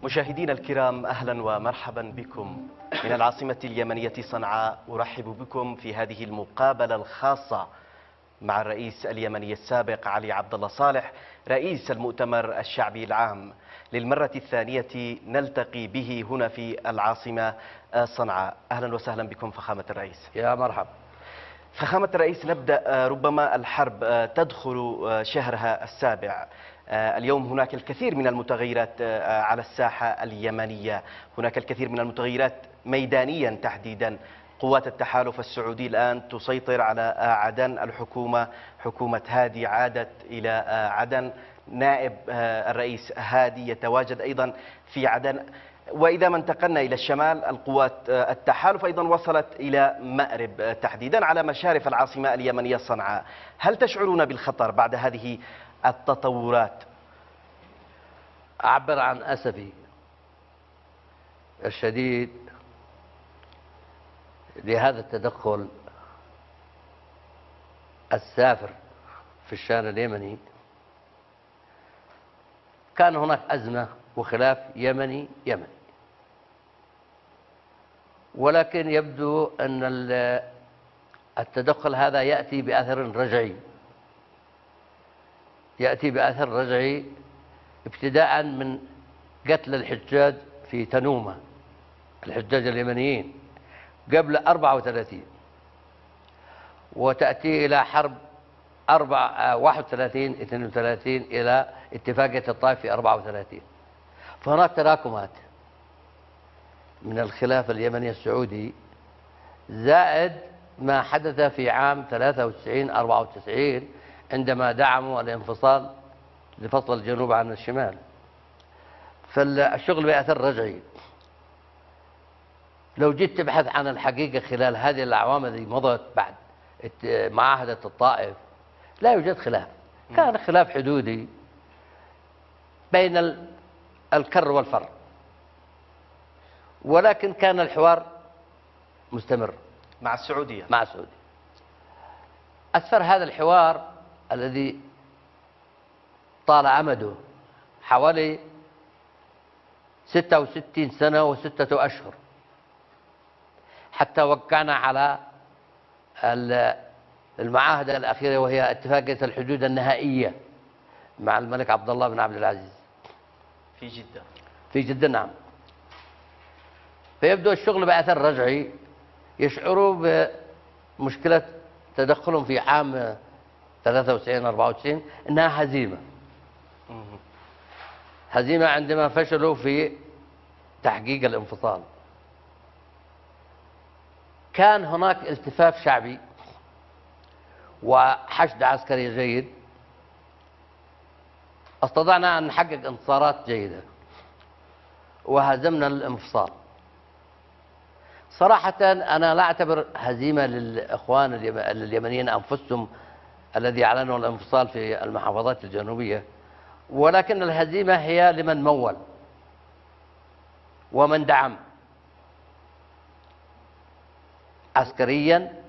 مشاهدينا الكرام، أهلا ومرحبا بكم من العاصمة اليمنية صنعاء. أرحب بكم في هذه المقابلة الخاصة مع الرئيس اليمني السابق علي عبد الله صالح رئيس المؤتمر الشعبي العام. للمرة الثانية نلتقي به هنا في العاصمة صنعاء. أهلا وسهلا بكم فخامة الرئيس. يا مرحب. فخامة الرئيس، نبدأ. ربما الحرب تدخل شهرها السابع. اليوم هناك الكثير من المتغيرات على الساحة اليمنية، هناك الكثير من المتغيرات ميدانيا تحديدا. قوات التحالف السعودي الآن تسيطر على عدن، حكومة هادي عادت إلى عدن، نائب الرئيس هادي يتواجد أيضا في عدن. وإذا ما انتقلنا إلى الشمال، القوات التحالف أيضا وصلت إلى مأرب تحديدا على مشارف العاصمة اليمنية صنعاء. هل تشعرون بالخطر بعد هذه التطورات؟ أعبر عن أسفي الشديد لهذا التدخل السافر في الشأن اليمني. كان هناك أزمة وخلاف يمني، ولكن يبدو أن التدخل هذا يأتي بأثر رجعي، ابتداء من قتل الحجاج في تنومة، الحجاج اليمنيين قبل 34، وتأتي إلى حرب 31-32 إلى اتفاقية الطائف في 34. فهناك تراكمات من الخلاف اليمني السعودي، زائد ما حدث في عام 93-94 عندما دعموا الانفصال لفصل الجنوب عن الشمال. فالشغل بأثر رجعي. لو جيت تبحث عن الحقيقة خلال هذه الأعوام التي مضت بعد معاهدة الطائف، لا يوجد خلاف. كان خلاف حدودي بين الكر والفر، ولكن كان الحوار مستمر مع السعودية. أسفر هذا الحوار الذي طال أمده حوالي 66 سنة و6 أشهر، حتى وقعنا على المعاهدة الأخيرة، وهي اتفاقية الحدود النهائية مع الملك عبد الله بن عبد العزيز في جدة. نعم. فيبدو الشغل بأثر رجعي. يشعروا بمشكلة تدخلهم في عام 93-94 إنها هزيمة عندما فشلوا في تحقيق الانفصال. كان هناك التفاف شعبي وحشد عسكري جيد، استطعنا أن نحقق انتصارات جيدة وهزمنا الانفصال. صراحة أنا لا أعتبر هزيمة للإخوان اليمنيين أنفسهم الذي أعلنوا الانفصال في المحافظات الجنوبية، ولكن الهزيمة هي لمن مول ومن دعم عسكريا،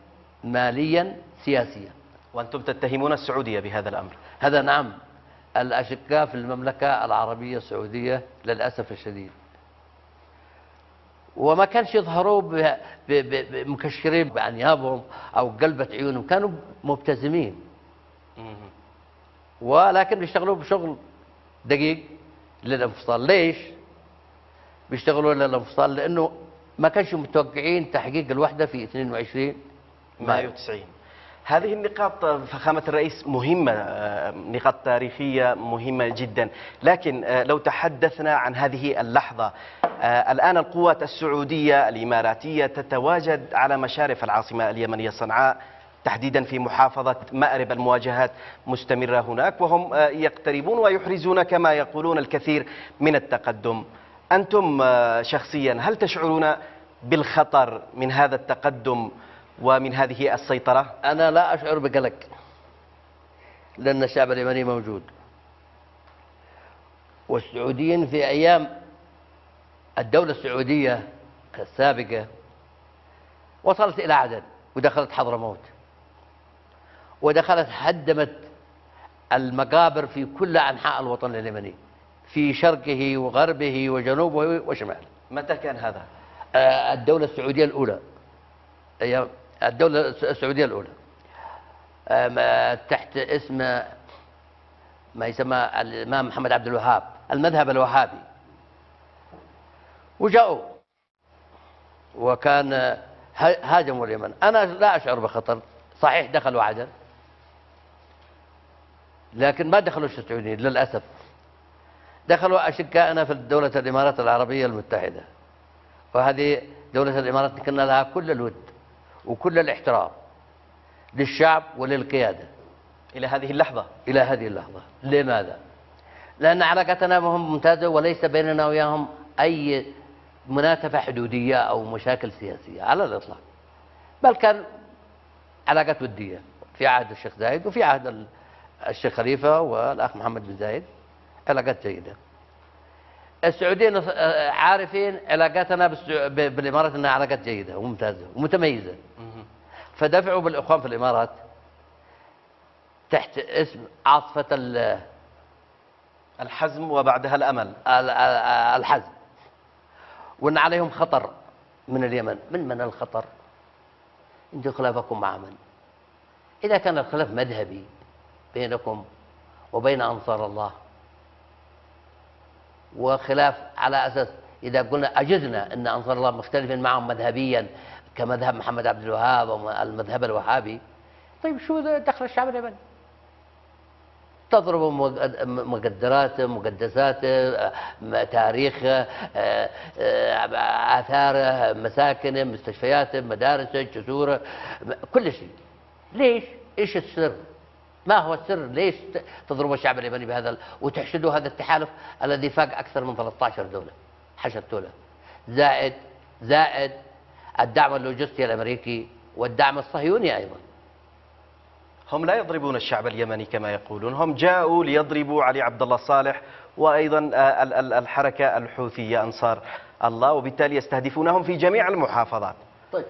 ماليا، سياسيا. وأنتم تتهمون السعودية بهذا الأمر؟ هذا نعم. الأشقاء في المملكة العربية السعودية للأسف الشديد، وما كانش يظهروا مكشرين بأنيابهم أو قلبة عيونهم، كانوا مبتسمين، ولكن بيشتغلوا بشغل دقيق للانفصال. ليش بيشتغلوا للانفصال؟ لأنه ما كانش متوقعين تحقيق الوحدة في 22 مايو 90. هذه النقاط فخامة الرئيس مهمة، نقاط تاريخية مهمة جدا. لكن لو تحدثنا عن هذه اللحظة، الآن القوات السعودية الإماراتية تتواجد على مشارف العاصمة اليمنية صنعاء، تحديدا في محافظة مأرب. المواجهات مستمرة هناك، وهم يقتربون ويحرزون كما يقولون الكثير من التقدم. أنتم شخصيا هل تشعرون بالخطر من هذا التقدم ومن هذه السيطرة؟ أنا لا أشعر بقلق، لأن الشعب اليمني موجود، والسعوديين في أيام الدولة السعودية السابقة وصلت إلى عدن ودخلت حضرموت، ودخلت هدمت المقابر في كل أنحاء الوطن اليمني. في شرقه وغربه وجنوبه وشماله. متى كان هذا؟ الدولة السعودية الأولى، هي الدولة السعودية الأولى تحت اسم ما يسمى الإمام محمد عبد الوهاب، المذهب الوهابي. وجاءوا وكان هاجموا اليمن. أنا لا أشعر بخطر، صحيح دخلوا عدن لكن ما دخلوا السعوديين للأسف، دخلوا أشقائنا في دولة الإمارات العربية المتحدة، وهذه دولة الإمارات كنا لها كل الود وكل الاحترام للشعب وللقيادة إلى هذه اللحظة. إلى هذه اللحظة. لماذا؟ لأن علاقتنا بهم ممتازة وليس بيننا وياهم أي منافسة حدودية أو مشاكل سياسية على الإطلاق، بل كان علاقات ودية في عهد الشيخ زايد وفي عهد الشيخ خليفة والأخ محمد بن زايد، علاقات جيدة. السعوديين عارفين علاقاتنا بالإمارات أنها علاقات جيدة وممتازة ومتميزة، فدفعوا بالإخوان في الإمارات تحت اسم عاصفة الحزم وبعدها الأمل. الحزم، وأن عليهم خطر من اليمن. من الخطر؟ أنتم خلافكم مع من؟ إذا كان الخلاف مذهبي بينكم وبين أنصار الله، وخلاف على أساس إذا قلنا أجزنا أن أنصار الله مختلفين معهم مذهبيا كمذهب محمد عبد الوهاب والمذهب الوهابي، طيب شو دخل الشعب اليمني؟ تضرب مقدراته، مقدساته، تاريخه، آثاره، مساكنه، مستشفياته، مدارسه، جسوره، كل شيء. ليش؟ ايش السر؟ ما هو السر؟ ليش تضرب الشعب اليمني بهذا وتحشدوا هذا التحالف الذي فاق اكثر من 13 دوله حشدتوا له، زائد الدعم اللوجستي الامريكي والدعم الصهيوني ايضا. هم لا يضربون الشعب اليمني كما يقولون، هم جاءوا ليضربوا علي عبد الله صالح وأيضا الحركة الحوثية أنصار الله، وبالتالي يستهدفونهم في جميع المحافظات. طيب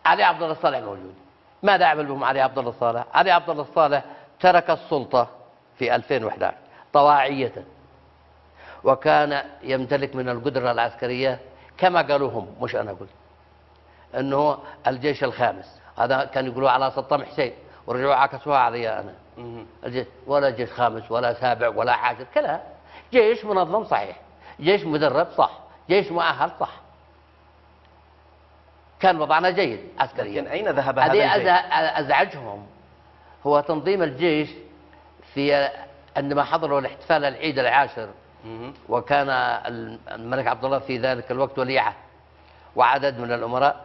علي عبد الله صالح موجود، ماذا عمل بهم علي عبد الله صالح؟ علي عبد الله صالح ترك السلطة في 2011 طواعية، وكان يمتلك من القدرة العسكرية كما قالوا هم، مش أنا قلت، أنه الجيش الخامس. هذا كان يقولوا على صدام حسين ورجعوا عكسوها علي أنا. الجيش ولا جيش خامس ولا سابع ولا عاشر، كلا جيش منظم صحيح، جيش مدرب صح، جيش مؤهل صح، كان وضعنا جيد عسكريا. لكن أين ذهب هذا الجيش؟ الذي أزعجهم هو تنظيم الجيش في عندما حضروا الاحتفال العيد العاشر، وكان الملك عبد الله في ذلك الوقت ولي عهد وعدد من الأمراء،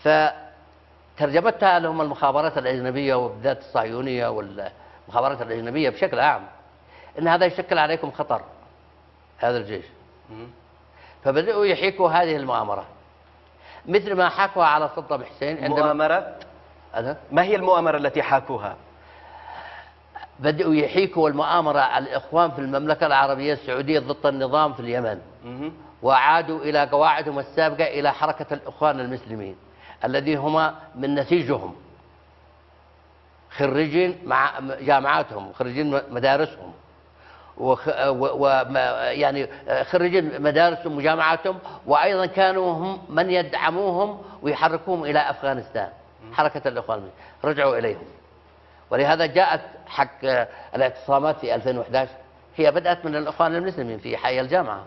فترجمتها لهم المخابرات الأجنبية وبالذات الصهيونية والمخابرات الأجنبية بشكل عام أن هذا يشكل عليكم خطر، هذا الجيش. فبدأوا يحيكوا هذه المؤامرة مثل ما حكوا على صدام حسين. مؤامرة؟ ما هي المؤامرة التي حاكوها؟ بدأوا يحيكوا المؤامرة الإخوان في المملكة العربية السعودية ضد النظام في اليمن، وعادوا إلى قواعدهم السابقة إلى حركة الإخوان المسلمين الذي هما من نسيجهم، خريجين مع جامعاتهم وخريجين مدارسهم يعني خريجين مدارسهم وجامعاتهم، وأيضا كانوا هم من يدعموهم ويحركوهم إلى أفغانستان، حركة الإخوان رجعوا إليهم. ولهذا جاءت حق الاعتصامات في 2011 هي بدأت من الإخوان المسلمين في حي الجامعة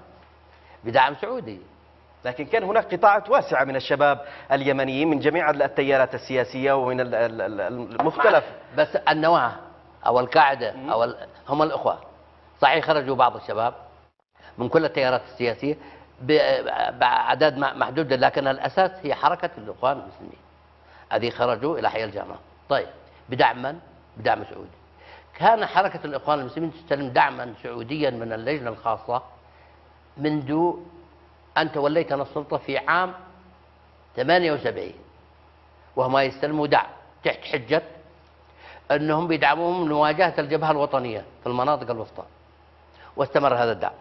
بدعم سعودي. لكن كان هناك قطاعات واسعة من الشباب اليمنيين من جميع التيارات السياسية ومن المختلف، بس النواة أو القاعدة أو هم الإخوان. صحيح خرجوا بعض الشباب من كل التيارات السياسية بأعداد محدودة، لكن الأساس هي حركة الإخوان المسلمين الذي خرجوا إلى حي الجامعة. طيب بدعم من؟ بدعم سعودي. كان حركة الإخوان المسلمين تستلم دعما سعوديا من اللجنة الخاصة منذ أن توليتنا السلطة في عام 78، وهم يستلموا دعم تحت حجة أنهم بيدعموهم لمواجهة الجبهة الوطنية في المناطق الوسطى، واستمر هذا الدعم.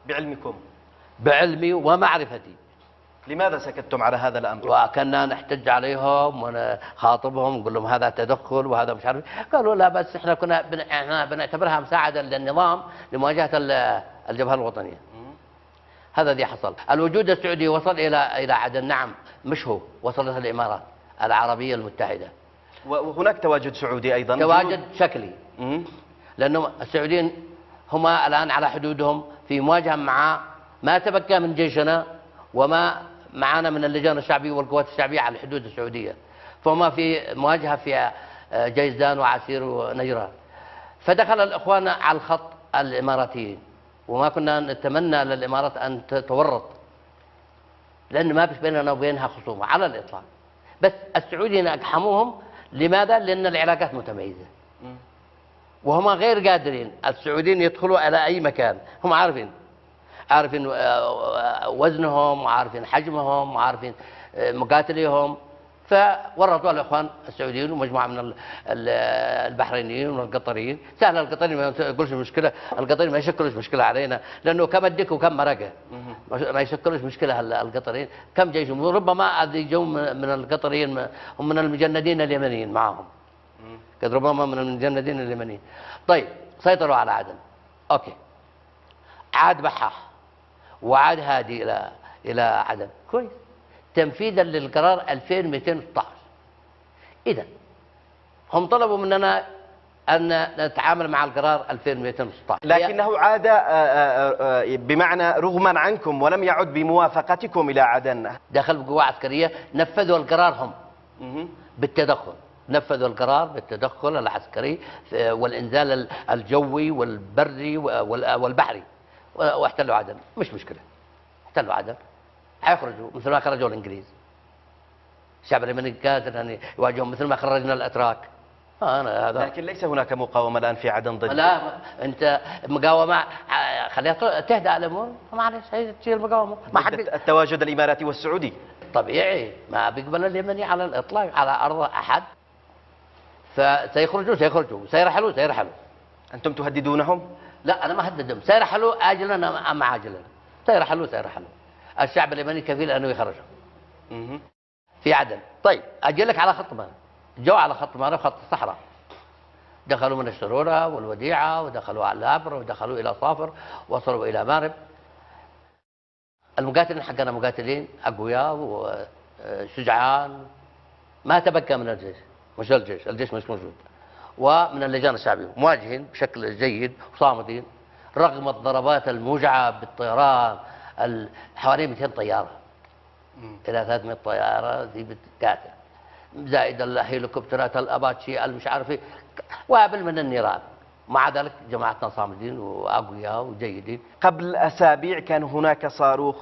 بعلمكم؟ بعلمي ومعرفتي. لماذا سكتتم على هذا الأمر؟ وكنا نحتج عليهم ونخاطبهم ونقول لهم هذا تدخل وهذا مش عارف. قالوا لا، بس احنا كنا بنعتبرها مساعدة للنظام لمواجهة الجبهة الوطنية. هذا اللي حصل. الوجود السعودي وصل إلى عدن، نعم، مش هو، وصلت الإمارات العربية المتحدة. وهناك تواجد سعودي أيضا، تواجد شكلي، لأنه السعوديين هم الآن على حدودهم في مواجهة مع ما تبقى من جيشنا وما معنا من اللجان الشعبية والقوات الشعبية على الحدود السعودية، فهم في مواجهة في جيزان وعسير ونجران. فدخل الإخوان على الخط الإماراتيين، وما كنا نتمنى للإمارات أن تتورط، لأن ما فيش بيننا وبينها خصومة على الإطلاق. بس السعوديين أقحموهم. لماذا؟ لأن العلاقات متميزة، وهم غير قادرين السعوديين يدخلوا على أي مكان. هم عارفين وزنهم، وعارفين حجمهم، وعارفين مقاتليهم، فورطوا الإخوان السعوديين ومجموعة من البحرينيين والقطريين. سهل، القطريين ما يقولش مشكلة، القطريين ما يشكلوش مشكلة علينا، لأنه كم الدك وكم مرقة، ما يشكلوش مشكلة القطريين. كم جيشهم، وربما جو من القطريين هم من المجندين اليمنيين معهم، قد ربما من المجندين اليمنيين. طيب، سيطروا على عدن، أوكي، عاد بحاح وعاد هادي إلى عدن، كويس، تنفيذا للقرار 2216. إذا هم طلبوا مننا أن نتعامل مع القرار 2216، لكنه عاد بمعنى رغما عنكم ولم يعد بموافقتكم إلى عدن. دخل بقوة عسكرية، نفذوا القرار هم بالتدخل، نفذوا القرار بالتدخل العسكري والإنزال الجوي والبري والبحري، واحتلوا عدن. مش مشكلة، احتلوا عدن، حيخرجوا مثل ما خرجوا الانجليز. الشعب اليمني قادر ان يواجههم مثل ما خرجنا الاتراك. هذا لكن ليس هناك مقاومه الان في عدن ضد. لا، انت مقاومه، خليها تهدأ الامور، معلش هي تصير مقاومه. ما حد التواجد الاماراتي والسعودي طبيعي، ما بيقبل اليمني على الاطلاق على ارض احد. سيخرجوا سيرحلوا. انتم تهددونهم؟ لا، انا ما هددهم، سيرحلوا اجلا ام عاجلا، سيرحلوا. الشعب اليمني كفيل انه يخرجهم في عدن. طيب، اجي لك على خط مارب. جو على خط مارب، خط الصحراء، دخلوا من الشرورة والوديعة، ودخلوا على الابر، ودخلوا الى صافر، وصلوا الى مارب. المقاتلين حقنا مقاتلين اقوياء وشجعان، ما تبقى من الجيش، مش الجيش مش موجود، ومن اللجان الشعبية مواجهين بشكل جيد وصامدين رغم الضربات الموجعة بالطيران. حوالي 200 طيارة إلى 300 طيارة ذي بتقاتل، زائد الهليكوبترات الأباتشي المش عارف ايه، وابل من النيران. مع ذلك جماعتنا صامدين وأقوياء وجيدين. قبل أسابيع كان هناك صاروخ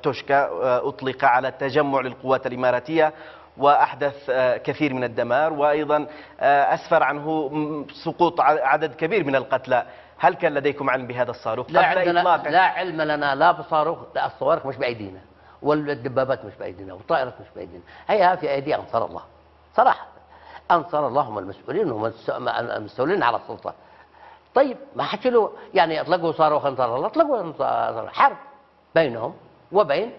توشكا أطلق على التجمع للقوات الإماراتية وأحدث كثير من الدمار، وأيضا أسفر عنه سقوط عدد كبير من القتلى. هل كان لديكم علم بهذا الصاروخ؟ لا علم لنا، لا بصاروخ، لا، الصواريخ مش بأيدينا، والدبابات مش بأيدينا، والطائرات مش بأيدينا، هي في أيدي أنصار الله. صراحة أنصار الله هم المسؤولين، هم المسؤولين على السلطة. طيب، ما حكي له يعني اطلقوا صاروخ أنصار الله، اطلقوا حرب بينهم وبين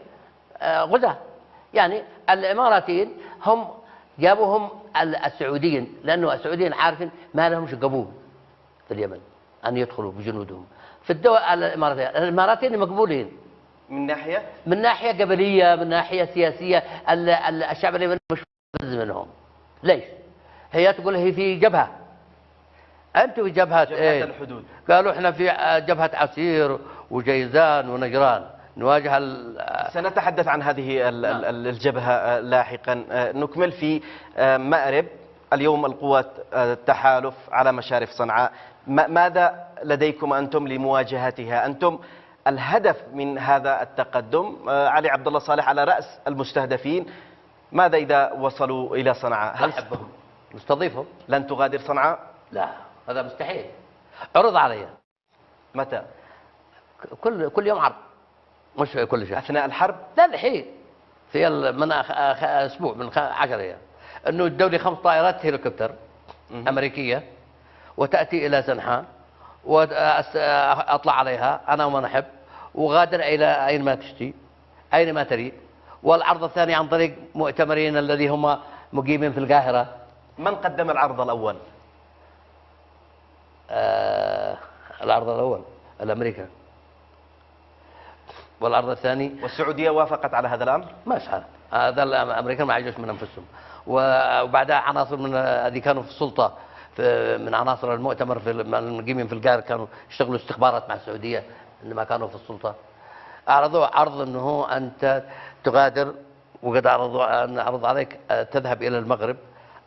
غزاة. يعني الإماراتيين هم جابوهم السعوديين، لأنه السعوديين عارفين ما لهمش قبول في اليمن أن يدخلوا بجنودهم في الدول. الإماراتيين مقبولين من ناحية قبلية، من ناحية سياسية. الشعب اليمني مش مفز منهم. ليش؟ هي تقول هي في جبهة، أنتوا في جبهة إيه؟ الحدود. قالوا إحنا في جبهة عسير وجيزان ونجران نواجه سنتحدث عن هذه الجبهة لاحقا. نكمل في مأرب. اليوم القوات التحالف على مشارف صنعاء، ماذا لديكم أنتم لمواجهتها؟ أنتم الهدف من هذا التقدم. علي عبد الله صالح على رأس المستهدفين. ماذا إذا وصلوا إلى صنعاء؟ هل نستضيفهم؟ لن تغادر صنعاء؟ لا، هذا مستحيل. عرض علي. متى؟ كل يوم عرض، مش كل شهر. أثناء الحرب؟ لا، الحين في من أسبوع، من 10 أيام، أنه الدولي 5 طائرات هليكوبتر أمريكية وتأتي إلى سنحان وأطلع عليها أنا ومن أحب، وغادر إلى أين ما تشتي، أين ما تريد. والعرض الثاني عن طريق مؤتمرين الذي هم مقيمين في القاهرة. من قدم العرض الأول؟ العرض الأول الأمريكان. والعرض الثاني. والسعودية وافقت على هذا الأمر؟ ما فعل هذا، الامريكان ما عجزوا من انفسهم. وبعدها عناصر من اللي كانوا في السلطه من عناصر المؤتمر المقيمين في القاهره كانوا يشتغلوا استخبارات مع السعوديه عندما كانوا في السلطه. اعرضوا عرض انه انت تغادر، وقد عرضوا ان عرض عليك تذهب الى المغرب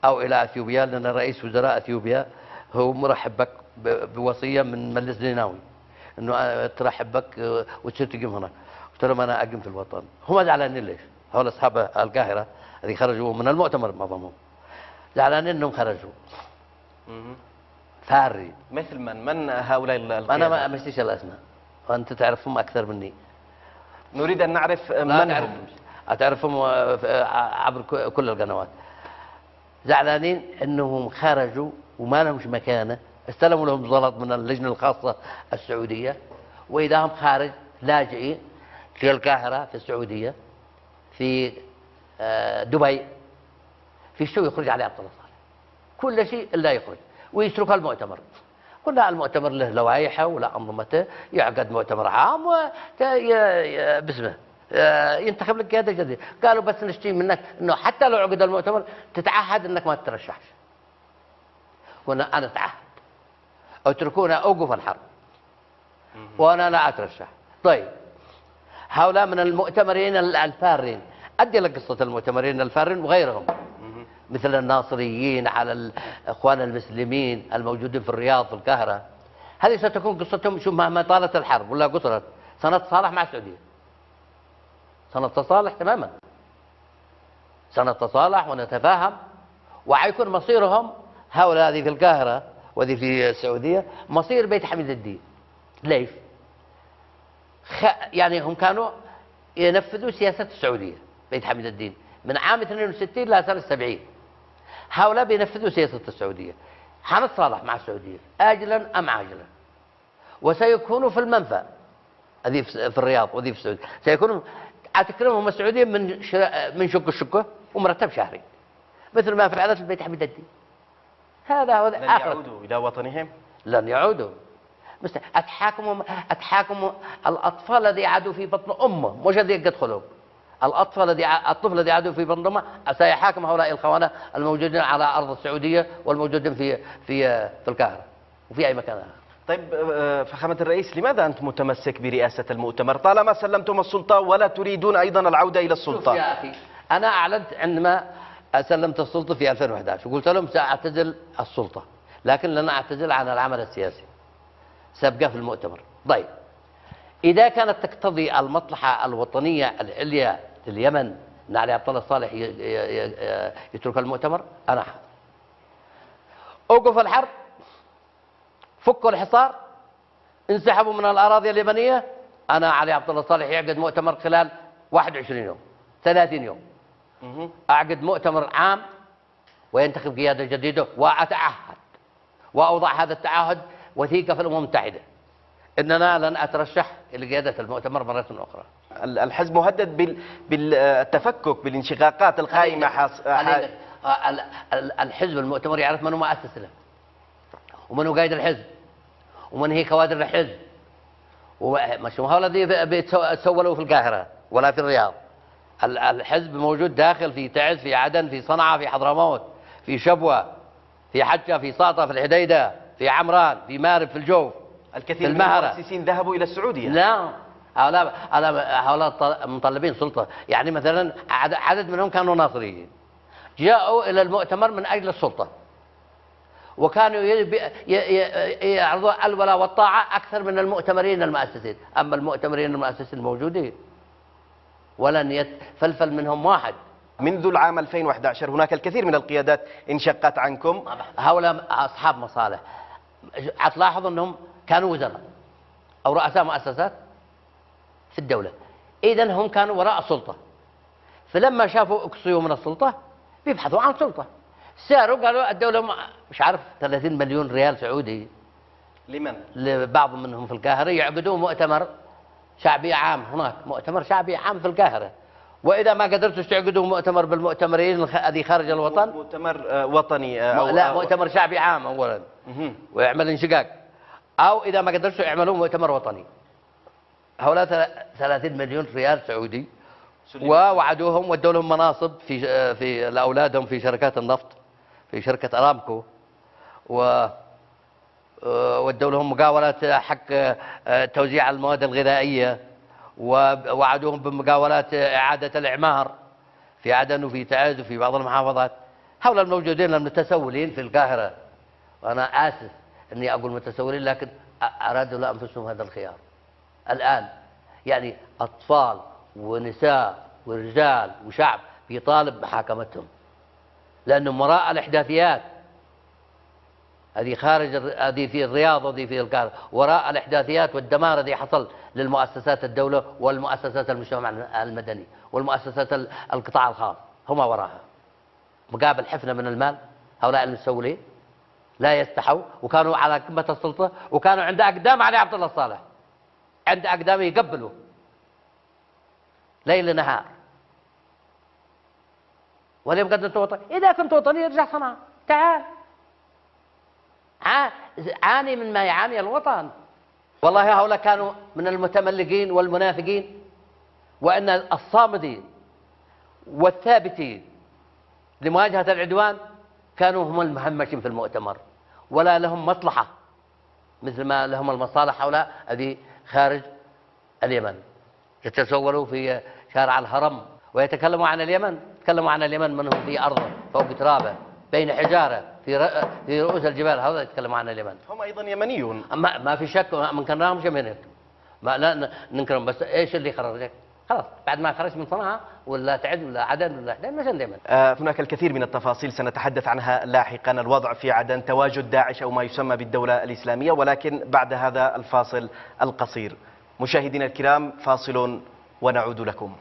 او الى اثيوبيا، لان رئيس وزراء اثيوبيا هو مرحب بك بوصيه من مجلس زيناوي انه ترحب بك وتصير تقيم هناك. قلت لهم انا اقيم في الوطن. هم زعلانين ليش؟ هؤلاء اصحاب القاهره اللي خرجوا من المؤتمر معظمهم زعلانين انهم خرجوا. فاري. مثل من هؤلاء القيادة؟ انا ما امشيش الاسماء وانت تعرفهم اكثر مني. نريد ان نعرف من هم. تعرفهم عبر كل القنوات. زعلانين انهم خرجوا وما لهمش مكانه، استلموا لهم زلط من اللجنه الخاصه السعوديه، واذا هم خارج لاجئين في القاهره في السعوديه في دبي في شو يخرج عليه عبد الله صالح كل شيء الا يخرج ويترك المؤتمر. قلنا المؤتمر له لوائحه ولا انظمته، يعقد مؤتمر عام باسمه ينتخب لك قياده جديده. قالوا بس نشتي منك انه حتى لو عقد المؤتمر تتعهد انك ما تترشحش. قلنا انا اتعهد، اتركونا اوقف الحرب وانا لا اترشح. طيب هؤلاء من المؤتمرين الفارين، ادي لك قصه المؤتمرين الفارين وغيرهم مثل الناصريين على الاخوان المسلمين الموجودين في الرياض في القاهره. هذه ستكون قصتهم، شوف مهما طالت الحرب ولا قصرت سنتصالح مع السعوديه، سنتصالح تماما، سنتصالح ونتفاهم، وحيكون مصيرهم هؤلاء هذه في القاهره وهذه في السعوديه مصير بيت حميد الدين. ليش؟ يعني هم كانوا ينفذوا سياسه السعوديه بيت حميد الدين من عام 62 لسنه 70. هؤلاء بينفذوا سياسه السعوديه. حنتصالح مع السعوديه اجلا ام عاجلا، وسيكونوا في المنفى هذه في الرياض وهذه في السعوديه، سيكونوا تكرمهم السعوديه من شقه ومرتب شهري مثل ما فعلت البيت حميد الدين. هذا هو. لن يعودوا الى وطنهم؟ لن يعودوا. اتحاكموا الاطفال الذي عادوا في بطن امه، مش الذي يدخلوا. الطفل الذي عادوا في بطن امه سيحاكم هؤلاء الخونه الموجودين على ارض السعوديه والموجودين في القاهره وفي اي مكان اخر. طيب فخامة الرئيس، لماذا أنت متمسك برئاسة المؤتمر طالما سلمتم السلطة ولا تريدون أيضا العودة إلى السلطة؟ شوف يا أخي، أنا أعلنت عندما سلمت السلطة في 2011 وقلت لهم سأعتزل السلطة، لكن لن أعتزل عن العمل السياسي، سأبقى في المؤتمر. طيب إذا كانت تقتضي المصلحة الوطنية العليا لليمن أن علي عبد الله صالح يترك المؤتمر، أنا حاضر. أوقف الحرب، فكوا الحصار، انسحبوا من الأراضي اليمنية، أنا علي عبد الله صالح يعقد مؤتمر خلال 21 يوم 30 يوم. أعقد مؤتمر عام وينتخب قيادة جديدة، وأتعهد وأوضع هذا التعهد وثيقة في الأمم المتحدة إننا لن أترشح لقيادة المؤتمر مرة أخرى. الحزب مهدد بالتفكك بالانشقاقات القائمة. الحزب المؤتمر يعرف من هو مؤسس له ومن هو قائد الحزب ومن هي كوادر الحزب، ومش هو الذي بيتسولوا في القاهرة ولا في الرياض. الحزب موجود داخل في تعز، في عدن، في صنعاء، في حضرموت، في شبوة، في حجة، في ساطة، في الحديدة، في عمران، في مارب، في الجوف، الكثير من المؤسسين ذهبوا إلى السعودية. لا، هؤلاء مطلبين سلطة. يعني مثلا عدد منهم كانوا ناصريين جاءوا إلى المؤتمر من أجل السلطة، وكانوا يعرضوا الولاء والطاعة أكثر من المؤتمرين المؤسسين. أما المؤتمرين المؤسسين الموجودين ولن يتفلفل منهم واحد. منذ العام 2011 هناك الكثير من القيادات انشقت عنكم. هؤلاء أصحاب مصالح. هتلاحظوا أنهم كانوا وزراء أو رؤساء مؤسسات في الدولة، إذن هم كانوا وراء السلطة. فلما شافوا اقصيوا من السلطة بيبحثوا عن سلطة، ساروا قالوا الدولة مش عارف 30 مليون ريال سعودي لمن؟ لبعض منهم في القاهرة يعقدوا مؤتمر شعبي عام هناك، مؤتمر شعبي عام في القاهرة. وإذا ما قدرتوا تعقدوا مؤتمر بالمؤتمرين الذي خارج الوطن، مؤتمر وطني لا مؤتمر شعبي عام أولا ويعمل انشقاق، أو إذا ما قدرتوا يعملوا مؤتمر وطني. هؤلاء 30 مليون ريال سعودي، ووعدوهم ودوا لهم مناصب في لاولادهم في شركات النفط، في شركه ارامكو، و ودوا لهم مقاولات حق توزيع المواد الغذائيه، ووعدوهم بمقاولات اعاده الاعمار في عدن وفي تعز وفي بعض المحافظات. هؤلاء الموجودين المتسولين في القاهره، وانا اسف اني اقول متسولين، لكن ارادوا لانفسهم هذا الخيار. الان يعني اطفال ونساء ورجال وشعب بيطالب محاكمتهم، لانهم وراء الاحداثيات هذه خارج، هذه في الرياض وهذه في القاهره، وراء الاحداثيات والدمار الذي حصل للمؤسسات الدوله والمؤسسات المجتمع المدني والمؤسسات القطاع الخاص، هم وراها مقابل حفنه من المال. هؤلاء المسؤولين لا يستحوا، وكانوا على قمه السلطه، وكانوا عند اقدام علي عبد الله صالح، عند اقدامه يقبلوا ليل نهار. واليوم قد انت وطني، اذا كنت وطني ارجع صنعاء، تعال عاني من ما يعاني الوطن. والله هؤلاء كانوا من المتملقين والمنافقين، وان الصامدين والثابتين لمواجهه العدوان كانوا هم المهمشين في المؤتمر، ولا لهم مصلحه مثل ما لهم المصالح هؤلاء هذه خارج اليمن. يتسولوا في شارع الهرم ويتكلموا عن اليمن، يتكلموا عن اليمن من هم في ارضه فوق ترابه بين حجاره في رؤوس الجبال، هؤلاء يتكلموا عن اليمن. هم ايضا يمنيون، ما في شك، ما نكرهمش منك، ما لا ننكرهم، بس ايش اللي خرجك؟ خلاص بعد ما خرجت من صنعاء ولا تعد ولا عدن ولا حدين مشان اليمن. هناك الكثير من التفاصيل سنتحدث عنها لاحقا، الوضع في عدن، تواجد داعش او ما يسمى بالدوله الاسلاميه، ولكن بعد هذا الفاصل القصير. مشاهدينا الكرام، فاصل ونعود لكم.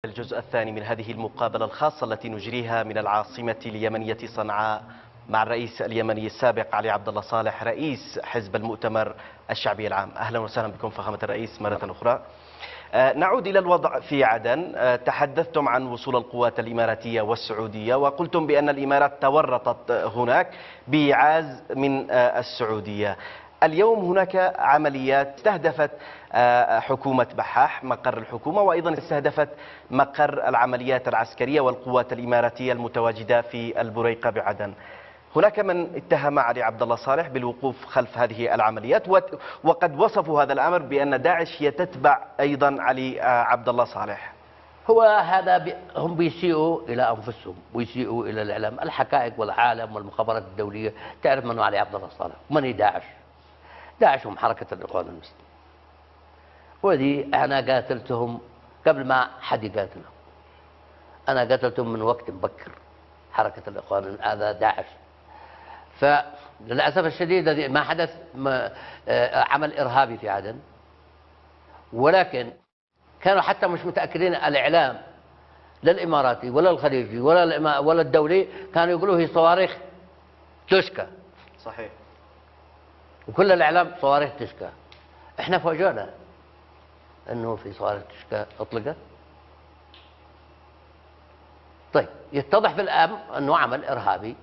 الجزء الثاني من هذه المقابلة الخاصة التي نجريها من العاصمة اليمنية صنعاء مع الرئيس اليمني السابق علي عبد الله صالح رئيس حزب المؤتمر الشعبي العام. أهلا وسهلا بكم فخامة الرئيس مرة أخرى. نعود إلى الوضع في عدن. تحدثتم عن وصول القوات الإماراتية والسعودية، وقلتم بأن الإمارات تورطت هناك بإيعاز من السعودية. اليوم هناك عمليات استهدفت حكومة بحاح، مقر الحكومة، وأيضا استهدفت مقر العمليات العسكرية والقوات الإماراتية المتواجدة في البريقة بعدن. هناك من اتهم علي عبد الله صالح بالوقوف خلف هذه العمليات، وقد وصفوا هذا الأمر بأن داعش هي تتبع أيضا علي عبد الله صالح. هو هذا هم بيسيئوا إلى أنفسهم ويسيئوا إلى الإعلام. الحقائق والعالم والمخابرات الدولية تعرف من هو علي عبد الله صالح ومن هي داعش. داعش هم حركة الإخوان المسلمين، ودي أنا قاتلتهم قبل ما حد يقاتلهم. أنا قاتلتهم من وقت مبكر، حركة الإخوان هذا داعش. فللأسف الشديد ما حدث عمل إرهابي في عدن، ولكن كانوا حتى مش متأكدين. الإعلام لا الإماراتي ولا الخليجي ولا الدولي كانوا يقولوا هي صواريخ تشكى. صحيح. وكل الإعلام صواريخ تشكى. إحنا فوجئنا أنه في صواريخ تشكى أطلقت. طيب يتضح في الآن أنه عمل إرهابي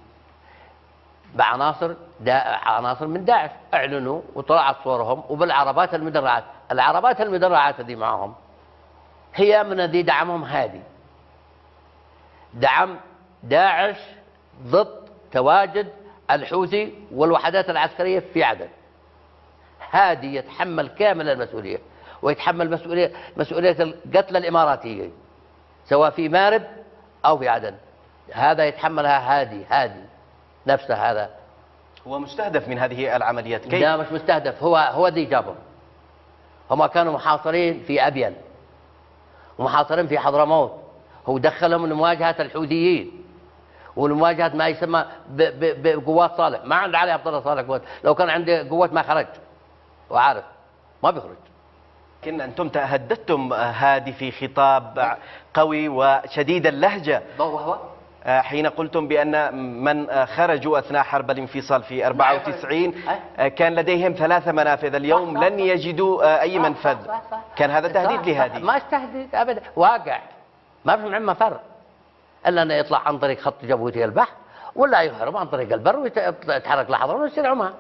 بعناصر عناصر من داعش، اعلنوا وطلعت صورهم وبالعربات المدرعات. العربات المدرعات هذه معهم هي من الذي دعمهم هادي، دعم داعش ضد تواجد الحوثي والوحدات العسكرية في عدن. هادي يتحمل كامل المسؤولية، ويتحمل مسؤولية القتل الإماراتيين سواء في مارب أو في عدن. هذا يتحملها هادي نفسه. هذا هو مستهدف من هذه العمليات. كيف؟ لا مش مستهدف، هو ذي جابهم. هم كانوا محاصرين في أبين ومحاصرين في حضرموت، هو دخلهم لمواجهة الحوثيين ولمواجهة ما يسمى بقوات صالح. ما عند علي عبد الله صالح قوات، لو كان عنده قوات ما خرج، وعارف ما بيخرج. لكن أنتم تهددتم هادي في خطاب قوي وشديد اللهجة وهو حين قلتم بأن من خرجوا أثناء حرب الانفصال في 94 كان لديهم 3 منافذ، اليوم لن يجدوا أي منفذ. كان هذا تهديد لهادي؟ ما تهديد أبدا، واقع. ما في معه مفر إلا أنه يطلع عن طريق خط جبوتي البحر، ولا يهرب عن طريق البر ويتحرك لحضرموت ويصير عمان،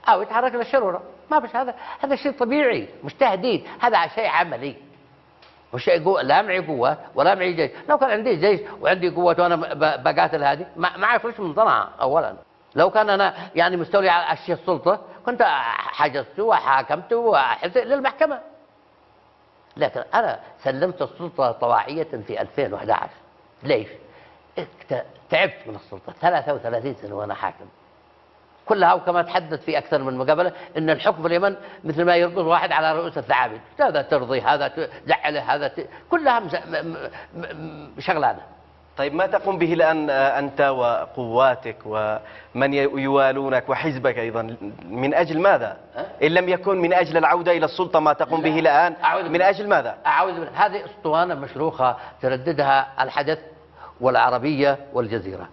أو يتحرك للشرورة. ما فيش هذا شيء طبيعي، مش تهديد، هذا شيء عملي. مش شيء لا معي قوة ولا معي جيش. لو كان عندي جيش وعندي قوة وأنا بقاتل هذه ما عرفش من صنعاء أولا. لو كان أنا يعني مستولي على أشياء السلطة كنت حجزته وحاكمته وحزق للمحكمة. لكن أنا سلمت السلطة طواعية في 2011. ليش؟ تعبت من السلطة، 33 سنة وأنا حاكم كلها. وكما تحدث في أكثر من مقابلة أن الحكم في اليمن مثل ما يرقص واحد على رؤوس الثعابين، هذا ترضي هذا تزعله هذا كلها شغلانة. طيب ما تقوم به الآن أنت وقواتك ومن يوالونك وحزبك أيضا من أجل ماذا؟ إن لم يكن من أجل العودة إلى السلطة ما تقوم به الآن من أجل ماذا؟ أعوذ بالله. هذه أسطوانة مشروخة ترددها الحدث والعربية والجزيرة،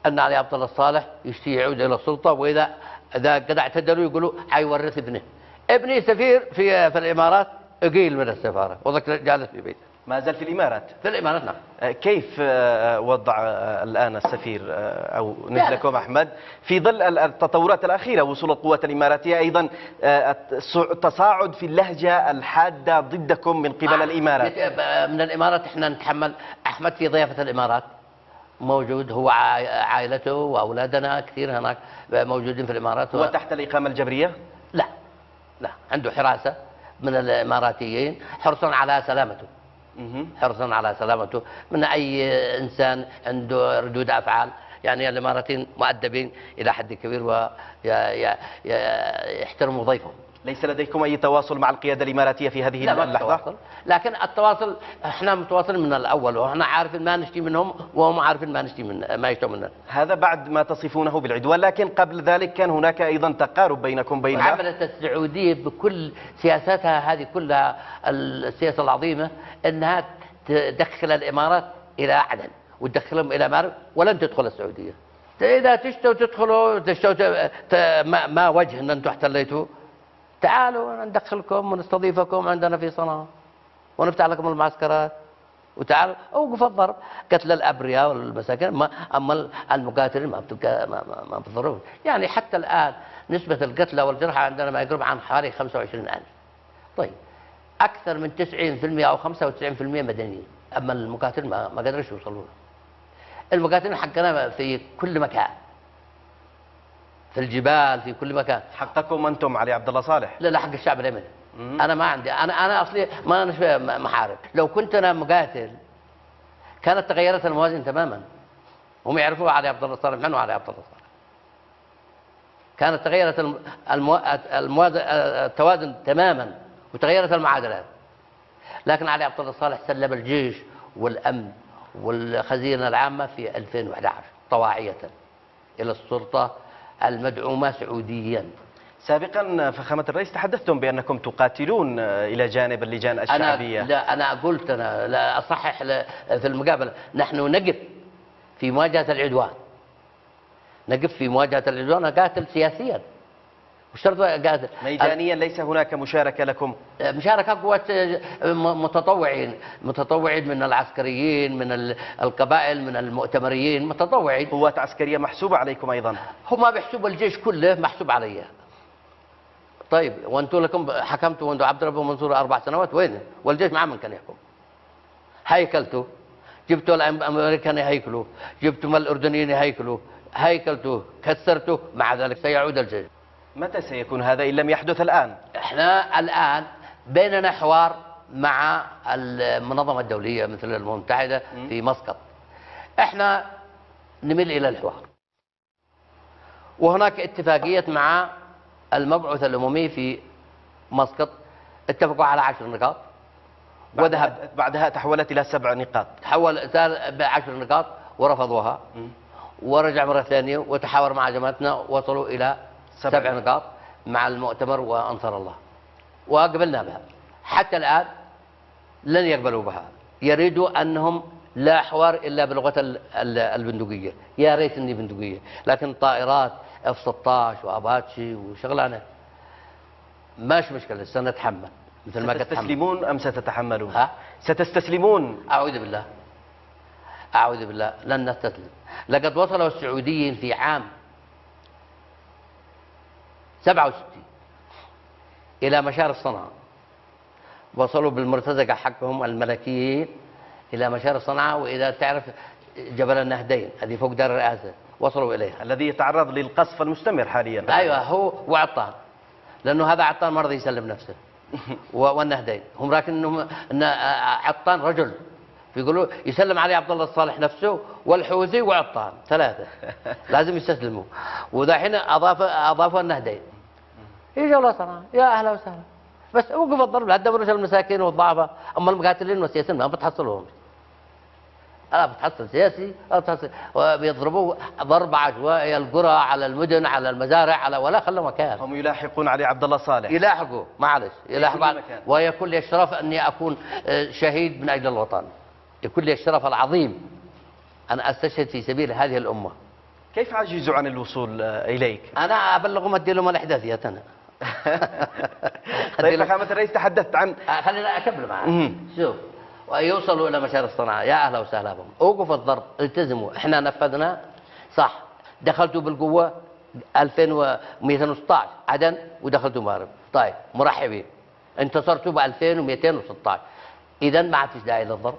أن علي عبد الله الصالح يشتي يعود إلى السلطة، وإذا قد اعتدلوا يقولوا حيورث ابنه. ابني سفير في الإمارات، أقيل من السفارة وذاك جالس في بيته. ما زال في الإمارات؟ في الإمارات نعم. كيف وضع الآن السفير أو نزلكم أحمد في ظل التطورات الأخيرة، وصول القوات الإماراتية أيضا تصاعد في اللهجة الحادة ضدكم من قبل الإمارات؟ من الإمارات احنا نتحمل. أحمد في ضيافة الإمارات موجود، هو عائلته وأولادنا كثير هناك موجودين في الإمارات. هو تحت الإقامة الجبرية؟ لا، عنده حراسة من الإماراتيين حرصا على سلامته، حرصا على سلامته من أي إنسان عنده ردود أفعال. يعني الإماراتيين مؤدبين إلى حد كبير ويحترموا ضيفهم. ليس لديكم أي تواصل مع القيادة الإماراتية في هذه اللحظة؟ تواصل. لكن التواصل احنا متواصلين من الأول، وإحنا عارفين ما نشتي منهم وهم عارفين ما يشتوا منا. هذا بعد ما تصفونه بالعدوان، لكن قبل ذلك كان هناك أيضا تقارب بينكم بينها. عملت السعودية بكل سياساتها هذه كلها، السياسة العظيمة أنها تدخل الإمارات إلى عدن وتدخلهم إلى مأرب، ولن تدخل السعودية. إذا تشتوا تدخلوا ما وجه أن أنتم احتليتوا، تعالوا ندخلكم ونستضيفكم عندنا في صنعاء ونفتح لكم المعسكرات، وتعالوا اوقف الضرب. قتل الابرياء والمساكين، اما المقاتلين ما بتضربوا. يعني حتى الان نسبه القتلى والجرحى عندنا ما يقرب عن حوالي 25,000. طيب اكثر من 90% او 95% مدنيين، اما المقاتلين ما قدروش يوصلوا. المقاتلين حقنا في كل مكان، في الجبال، في كل مكان. حقكم انتم علي عبد الله صالح؟ لا حق الشعب اليمني. انا ما عندي، انا اصلي ما انا محارب. لو كنت انا مقاتل كانت تغيرت الموازين تماما. هم يعرفوا علي عبد الله صالح، منو علي عبد الله صالح؟ كانت تغيرت التوازن تماما وتغيرت المعادلات. لكن علي عبد الله صالح سلم الجيش والامن والخزينه العامه في 2011 طواعيه الى السلطه المدعومة سعوديا. سابقا فخامة الرئيس تحدثتم بأنكم تقاتلون إلى جانب اللجان الشعبية. أنا قلت، أنا لا أصحح في المقابلة، نحن نقف في مواجهة العدوان، نقف في مواجهة العدوان، نقاتل سياسيا مش شرط قاتل ميدانيا. ليس هناك مشاركة لكم؟ مشاركة قوات متطوعين من العسكريين، من القبائل، من المؤتمريين، متطوعين. قوات عسكرية محسوبة عليكم أيضا؟ هم بيحسبوا الجيش كله محسوب علي. طيب وانتم لكم حكمتوا، وانتم عبد الرب منصور 4 سنوات، وين؟ والجيش معاه من كان يحكم؟ هيكلتوا، جبتوا الامريكان يهيكلوا، جبتوا الاردنيين يهيكلوا، هيكلتوا، كسرتوا، مع ذلك سيعود الجيش. متى سيكون هذا إن لم يحدث الآن؟ احنا الآن بيننا حوار مع المنظمة الدولية مثل الأمم المتحدة في مسقط. احنا نميل إلى الحوار، وهناك اتفاقية مع المبعوث الأممي في مسقط، اتفقوا على 10 نقاط وذهب بعدها تحولت إلى 7 نقاط. تحول ب10 نقاط ورفضوها، ورجع مرة ثانية وتحاور مع جماعتنا، وصلوا إلى 7 نقاط مع المؤتمر وأنصار الله، وقبلنا بها. حتى الآن لن يقبلوا بها، يريدوا أنهم لا حوار إلا بلغة البندقية. يا ريت إني بندقية، لكن طائرات F-16 وأباتشي وشغلانة ماش مشكلة، سنتحمل مثل ما قد ستستسلمون أم ستتحملون؟ ها؟ ستستسلمون؟ أعوذ بالله، أعوذ بالله، لن نستسلم. لقد وصلوا السعوديين في عام 67 إلى مشارف صنعاء، وصلوا بالمرتزقة حقهم الملكيين إلى مشارف صنعاء، وإذا تعرف جبل النهدين هذه فوق دار الرئاسة وصلوا إليها، الذي يتعرض للقصف المستمر حاليا. أيوة، هو وعطان، لأنه هذا عطان ما رضي يسلم نفسه والنهدين هم راكن إن عطان رجل، يقولوا يسلم عليه عبد الله الصالح نفسه والحوثي وعطان، ثلاثة لازم يستسلموا. ودحين أضافوا النهدين. يجوا له صنعاء، يا أهلا وسهلا، بس وقف الضرب، لا تدبروش المساكين والضعفاء، أما المقاتلين والسياسيين ما بتحصلهم. لا بتحصل سياسي، لا بتحصل، وبيضربوه ضرب عشوائي، القرى على المدن على المزارع على ولا خلوا مكان. هم يلاحقون علي عبد الله صالح. يلاحقوا، معلش يلاحقوا، ويكون لي الشرف أني أكون شهيد من أجل الوطن، يكون لي الشرف العظيم أن أستشهد في سبيل هذه الأمة. كيف عجزوا عن الوصول إليك؟ أنا أبلغهم أدي لهم الإحداثيات أنا. طيب فخامة الرئيس تحدثت عن خلينا أكمل معك. شوف، ويوصلوا إلى مشارف صنعاء، يا أهلا وسهلا بهم، أوقف الضرب، التزموا، إحنا نفذنا صح، دخلتوا بالقوة 2216 عدن ودخلتوا مأرب، طيب مرحبين، انتصرتوا ب 2216، إذا ما عاد فيش داعي للضرب.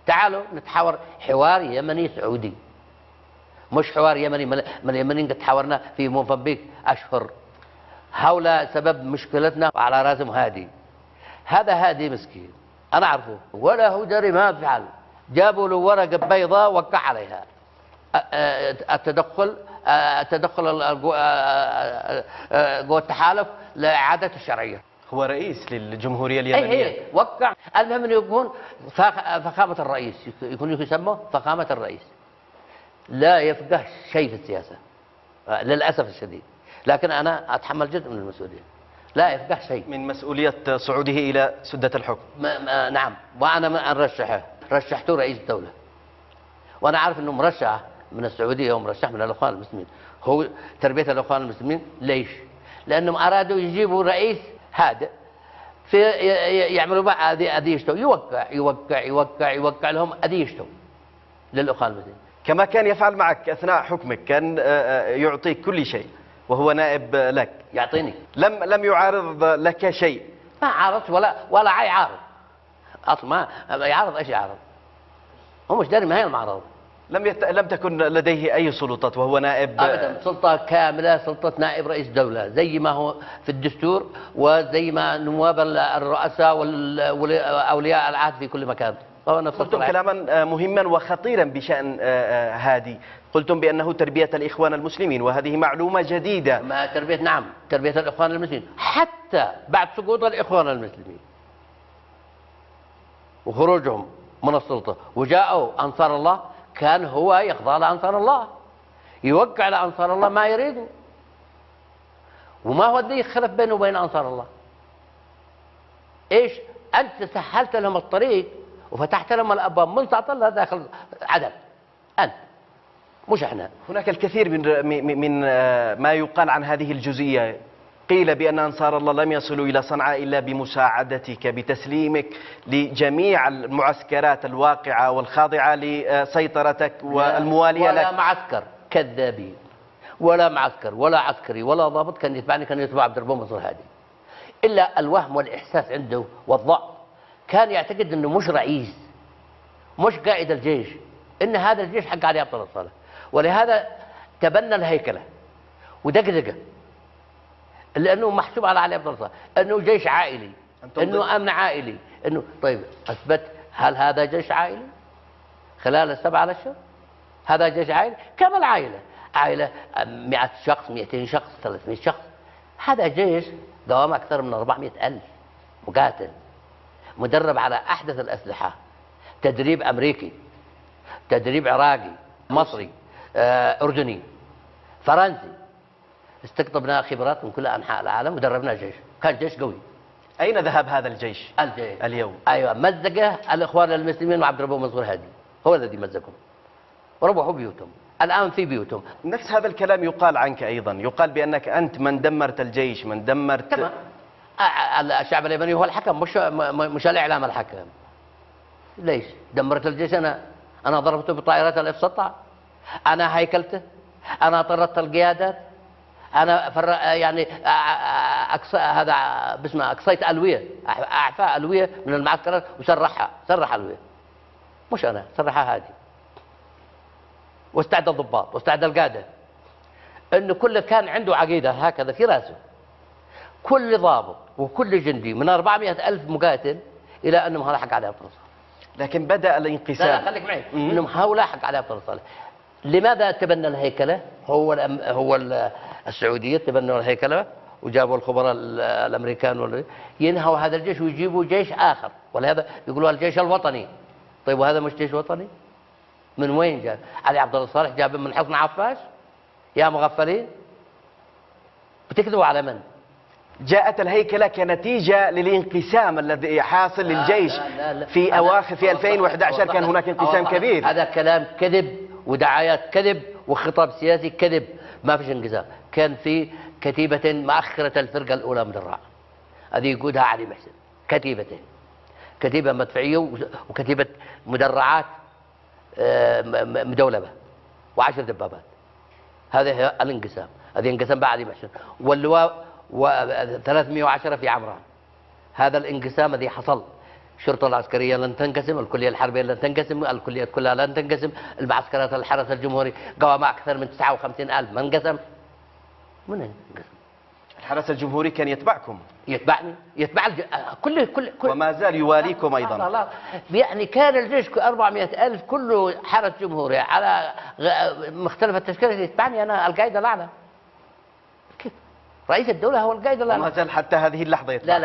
تعالوا نتحاور حوار يمني سعودي، مش حوار يمني، من اليمنيين قد تحاورنا في موزمبيق أشهر، هؤلاء سبب مشكلتنا على راسهم هادي. هذا هادي مسكين أنا أعرفه ولا هو دري ما فعل، جابوا له ورقة بيضاء وقع عليها التدخل قوى التحالف لإعادة الشرعية. هو رئيس للجمهورية اليمنية. أي وقع. المهم أنه يكون فخامة الرئيس، يكون يسمى فخامة الرئيس، لا يفقه شيء في السياسة للأسف الشديد، لكن أنا أتحمل جزء من المسؤولية، لا يفقه شيء من مسؤولية صعوده إلى سدة الحكم. نعم، وأنا أرشحه، رشحته رئيس الدولة، وأنا عارف أنه مرشح من السعودية ومرشح من الأخوان المسلمين. هو تربية الأخوان المسلمين ليش؟ لأنهم أرادوا يجيبوا رئيس هادئ في يعملوا بقى أديشته، يوقع لهم أديشته للأخوان المسلمين، كما كان يفعل معك أثناء حكمك، كان يعطيك كل شيء وهو نائب لك. يعطيني، لم يعارض لك شيء؟ ما عارض ولا يعارض اصلا، ما يعارض. ايش يعارض؟ هو مش داري ما هي المعارضه. لم تكن لديه اي سلطات وهو نائب؟ ابدا، سلطه كامله، سلطه نائب رئيس دوله زي ما هو في الدستور، وزي ما نواب الرؤساء واولياء العهد في كل مكان. قلتم كلاما مهما وخطيرا بشان هادي، قلتم بانه تربيه الاخوان المسلمين، وهذه معلومه جديده. ما تربيه، نعم، تربيه الاخوان المسلمين، حتى بعد سقوط الاخوان المسلمين وخروجهم من السلطه وجاءوا انصار الله، كان هو يخضع لانصار الله، يوقع لانصار الله ما يريدوا، وما هو الذي يخلف بينه وبين انصار الله؟ ايش؟ انت سهلت لهم الطريق وفتحت لهم الابواب من الله داخل عدن، انت مش احنا. هناك الكثير من ما يقال عن هذه الجزئيه. قيل بأن أنصار الله لم يصلوا إلى صنعاء إلا بمساعدتك، بتسليمك لجميع المعسكرات الواقعة والخاضعة لسيطرتك والموالية لك. ولا معسكر، كذابين، ولا معسكر ولا عسكري ولا ضابط كان يتبعني، كان يتبع عبد الربون منصور هادي، إلا الوهم والإحساس عنده والضعف. كان يعتقد أنه مش رئيس، مش قائد الجيش، إن هذا الجيش حق علي عبد الله صالح، ولهذا تبنى الهيكلة ودقدقة، لأنه محسوب على علي عبد الله صالح أنه جيش عائلي، أنه أمن عائلي، أنه طيب أثبت، هل هذا جيش عائلي؟ خلال ال7 أشهر هذا جيش عائلي؟ كم العائلة؟ عائلة 100 شخص، 200 شخص، 300 شخص. هذا جيش دوام أكثر من 400,000 مقاتل، مدرب على أحدث الأسلحة، تدريب أمريكي، تدريب عراقي، مصري، أردني، فرنسي. استقطبنا خبرات من كل أنحاء العالم ودربنا جيش، كان جيش قوي. أين ذهب هذا الجيش الجيش اليوم؟ أيوة، مزقه الإخوان المسلمين وعبد الربه منصور هادي، هو الذي مزقهم وروحوا بيوتهم، الآن في بيوتهم. نفس هذا الكلام يقال عنك أيضا، يقال بأنك أنت من دمرت الجيش، من دمرت. تمام. الشعب اليمني هو الحكم، مش الإعلام الحكم. ليش؟ دمرت الجيش أنا ضربته بطائرات الاف 16، أنا هيكلته، أنا طردت القيادات، أنا يعني هذا باسمه أقصيت ألوية، أعفاء ألوية من المعسكرات وسرح ألوية، مش أنا، سرحها هادي، واستعد الضباط واستعد القادة، إنه كل كان عنده عقيدة هكذا في راسه، كل ضابط وكل جندي من 400,000 مقاتل إلى أنهم لاحق على عبد الله صالح. لكن بدأ الانقسام. لا خليك معي، انهم هؤلاء لاحق على عبد الله صالح. لماذا تبنى الهيكله؟ هو السعوديه تبنوا الهيكله وجابوا الخبراء الامريكان ينهوا هذا الجيش ويجيبوا جيش اخر، ولهذا يقولوا الجيش الوطني. طيب وهذا مش جيش وطني؟ من وين جاب؟ علي عبد الله صالح جاب من حصن عفاش؟ يا مغفلين، بتكذبوا على من؟ جاءت الهيكلة كنتيجة للانقسام الذي حاصل للجيش. لا. في أواخر في 2011 كان هناك انقسام كبير. هذا كلام كذب ودعايات كذب وخطاب سياسي كذب، ما فيش انقسام. كان في كتيبة مؤخرة الفرقة الأولى مدرعة، هذه يقودها علي محسن، كتيبتين، كتيبة مدفعية وكتيبة مدرعات مدولبة و10 دبابات. هذا الانقسام، هذه انقسام بعد علي محسن، واللواء و310 في عمران. هذا الانقسام الذي حصل، الشرطة العسكرية لن تنقسم، الكلية الحربية لن تنقسم، الكليات كلها لن تنقسم، المعسكرات الحرس الجمهوري قوام أكثر من 59,000 ما انقسم. من انقسم؟ الحرس الجمهوري كان يتبعكم. يتبعني، يتبع كل وما زال يواليكم أيضا. لا يعني كان الجيش 400,000 كله حرس جمهوري على مختلف التشكيلات يتبعني أنا، القائد الأعلى. كيف؟ رئيس الدولة هو القائد الأعلى. وما زال حتى هذه اللحظة يتبع.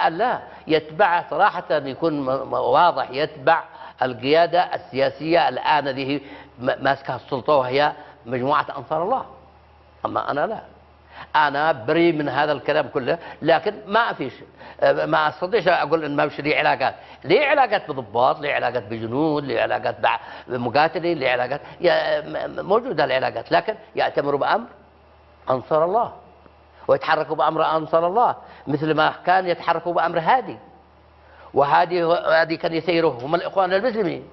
لا يتبع صراحة، يكون واضح، يتبع القيادة السياسية الآن هذه ماسكة السلطة وهي مجموعة أنصار الله. أما أنا لا، أنا بريء من هذا الكلام كله، لكن ما أستطيعش أقول إن ما فيش لي علاقات، لي علاقات بضباط، لي علاقات بجنود، لي علاقات بمقاتلين، لي علاقات موجودة العلاقات، لكن يأتمروا بأمر أنصار الله ويتحركوا بأمر أنصار الله، مثل ما كان يتحركوا بأمر هادي، وهادي كان يسيره هم الإخوان المسلمين،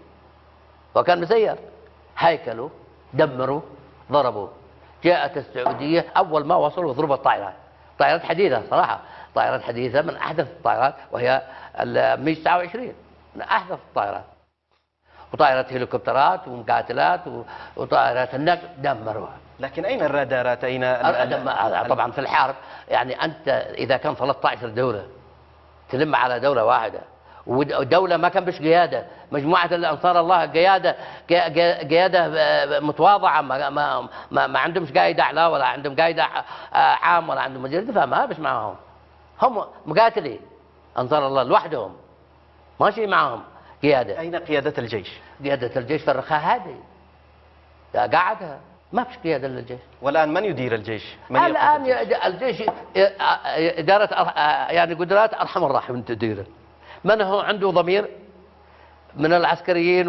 وكان مسير، هيكلوا، دمروا، ضربوا. جاءت السعودية أول ما وصلوا ضربوا طائرات حديثة، صراحة طائرات حديثة من أحدث الطائرات، وهي ال 129 من أحدث الطائرات، وطائرات هليكوبترات ومقاتلات وطائرات النقل دمروها. لكن أين الرادارات؟ أين طبعا في الحرب، يعني أنت إذا كان 13 دولة تلم على دولة واحدة، ودولة ما كان بش قيادة، مجموعة الأنصار الله قيادة متواضعة، ما عندهمش قائد أعلى ولا عندهم قائد عام ولا عندهم مدير دفاع، ما بش معهم، هم مقاتلين أنصار الله لوحدهم، ماشي معهم قيادة. أين قيادة الجيش؟ قيادة الجيش في الرخاء هذه قاعدها، ما فيش قيادة للجيش. والآن من يدير الجيش؟ الآن الجيش إدارة يعني قدرات أرحم الراحمين تديره. من هو عنده ضمير من العسكريين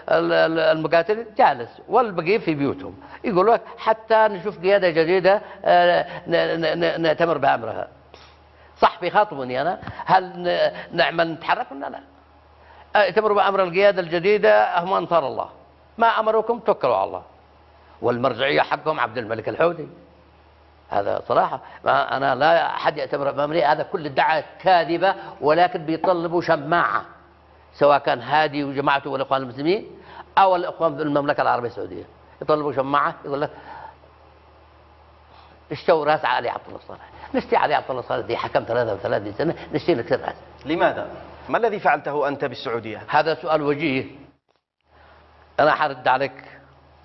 والمقاتلين جالس، والبقية في بيوتهم، يقول لك حتى نشوف قيادة جديدة نأتمر بأمرها. صح بيخاطبوني أنا، هل نعمل نتحرك ولا لا؟ ائتمروا بأمر القيادة الجديدة، هم أنصار الله، ما أمركم توكلوا على الله، والمرجعية حقهم عبد الملك الحوثي. هذا صراحة ما أنا لا أحد يأتمر بأمري، هذا كل الدعاية كاذبة، ولكن بيطلبوا شماعة، سواء كان هادي وجماعته والإخوان المسلمين أو الإخوان في المملكة العربية السعودية، يطلبوا شماعة، يقول لك اشتوا راس علي عبد الله صالح، نشتي علي عبد الله صالح دي حكم 33 سنة، نشتي نكسر راسه. لماذا؟ ما الذي فعلته أنت بالسعودية؟ هذا سؤال وجيه، أنا حرد عليك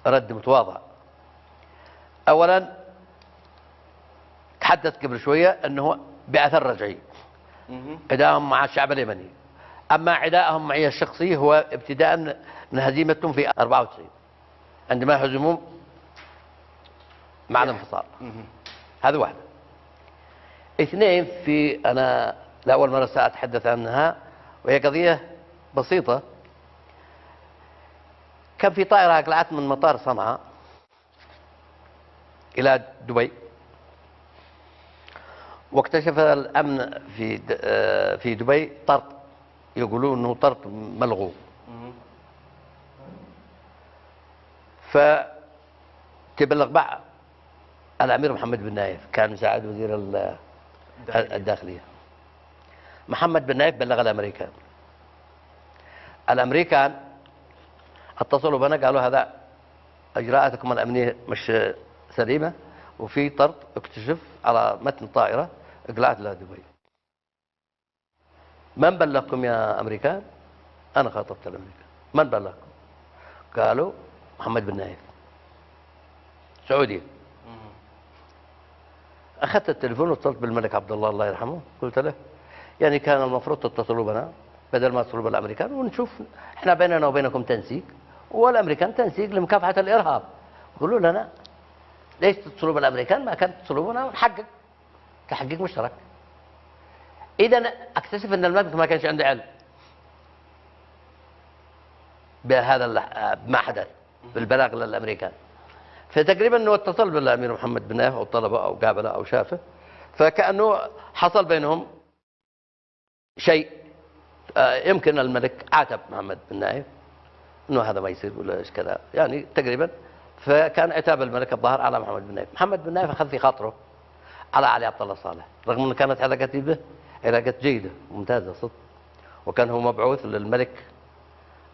رد متواضع. أولا تحدث قبل شوية أنه بأثر رجعي عداءهم مع الشعب اليمني، أما عداءهم معي الشخصي هو ابتداء من هزيمتهم في 94 عندما هزموا مع الانفصال. هذا واحد. اثنين، أنا لأول مرة سأتحدث عنها، وهي قضية بسيطة. كان في طائرة أقلعت من مطار صنعاء إلى دبي، واكتشف الأمن في دبي طرد، يقولون أنه طرد ملغو. فتبلغ بعد الأمير محمد بن نايف، كان مساعد وزير الداخلية. محمد بن نايف بلغ الأمريكان. الأمريكان اتصلوا بنا قالوا هذا إجراءاتكم الأمنية مش سليمة، وفي طرد اكتشف على متن طائرة اقلعت إلى دبي. من بلغكم يا أمريكان؟ أنا خاطبت الأمريكان. من بلغكم؟ قالوا محمد بن نايف سعودي. أخذت التليفون واتصلت بالملك عبد الله الله يرحمه، قلت له يعني كان المفروض تتصلوا بنا بدل ما تتصلوا بالأمريكان، ونشوف احنا بيننا وبينكم تنسيق، والأمريكان تنسيق لمكافحة الإرهاب. قالوا لنا ليش تتصلوا بالأمريكان؟ ما كانت تتصلوا بنا ونحقق تحقيق مشترك. إذا أكتشف أن الملك ما كانش عنده علم بهذا ما حدث بالبلاغ للأمريكان. فتقريبا انه اتصل بالامير محمد بن نايف او طلبه او قابله او شافه، فكانه حصل بينهم شيء. يمكن الملك عاتب محمد بن نايف انه هذا ما يصير ولا ايش كذا، يعني تقريبا. فكان عتاب الملك الظاهر على محمد بن نايف. محمد بن نايف اخذ في خاطره على علي عبد الله صالح، رغم انه كانت علاقتي به علاقات جيده ممتازه صدق، وكان هو مبعوث للملك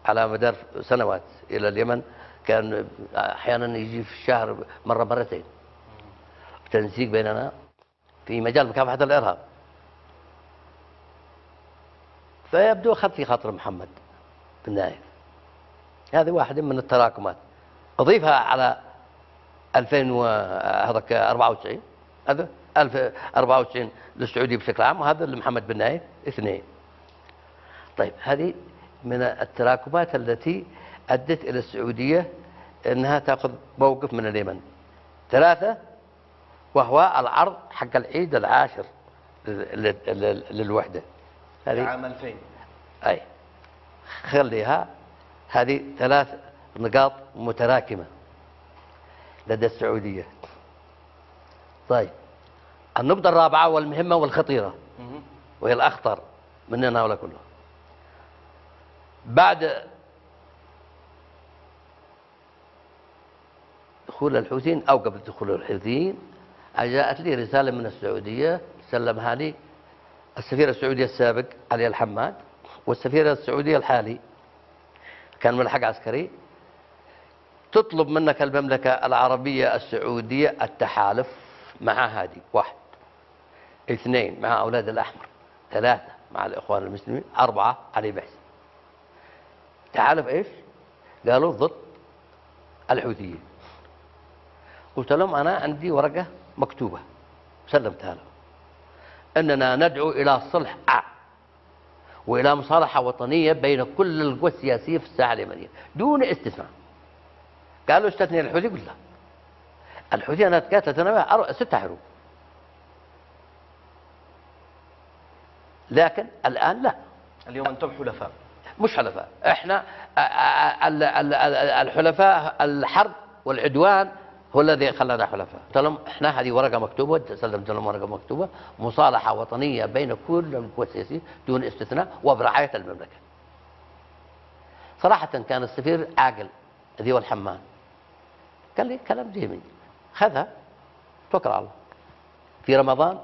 على مدار سنوات الى اليمن، كان احيانا يجي في الشهر مره مرتين، تنسيق بيننا في مجال مكافحه الارهاب. فيبدو اخذ في خاطر محمد بن نايف. هذه واحده من التراكمات. اضيفها على 2094 هذا 1094 للسعوديه بشكل عام، وهذا لمحمد بن نايف 2. طيب هذه من التراكمات التي ادت الى السعوديه انها تاخذ موقف من اليمن. 3 وهو العرض حق العيد العاشر للوحده. هذه عام 2000. اي خليها، هذه 3 نقاط متراكمه لدى السعوديه. طيب النقطه الرابعه والمهمه والخطيره، وهي الاخطر مننا هؤلاء كلهم. بعد دخول الحوثيين او قبل دخول الحوثيين، جاءت لي رساله من السعوديه سلمها لي السفير السعودي السابق علي الحماد، والسفير السعودي الحالي كان ملحق عسكري، تطلب منك المملكه العربيه السعوديه التحالف مع هذه 1، 2 مع اولاد الاحمر، 3 مع الاخوان المسلمين، 4 علي بحث. تحالف ايش؟ قالوا ضد الحوثيين. قلت لهم انا عندي ورقه مكتوبه سلمتها لهم اننا ندعو الى صلح والى مصالحه وطنيه بين كل القوى السياسيه في الساحه اليمنيه دون استثناء. قالوا استثني الحوثي؟ قلت لا، الحوثي انا تقاتلت انا 6 حروب، لكن الان لا. اليوم انتم حلفاء. مش حلفاء، احنا الحلفاء الحرب والعدوان هو الذي خلانا حلفاء. قلت لهم احنا هذه ورقه مكتوبه، سلمت لهم ورقه مكتوبه مصالحه وطنيه بين كل القوى السياسيه دون استثناء وبرعايه المملكه. صراحه كان السفير عاقل ذي والحمان، قال لي كلام جميل، خذها توكل على الله. في رمضان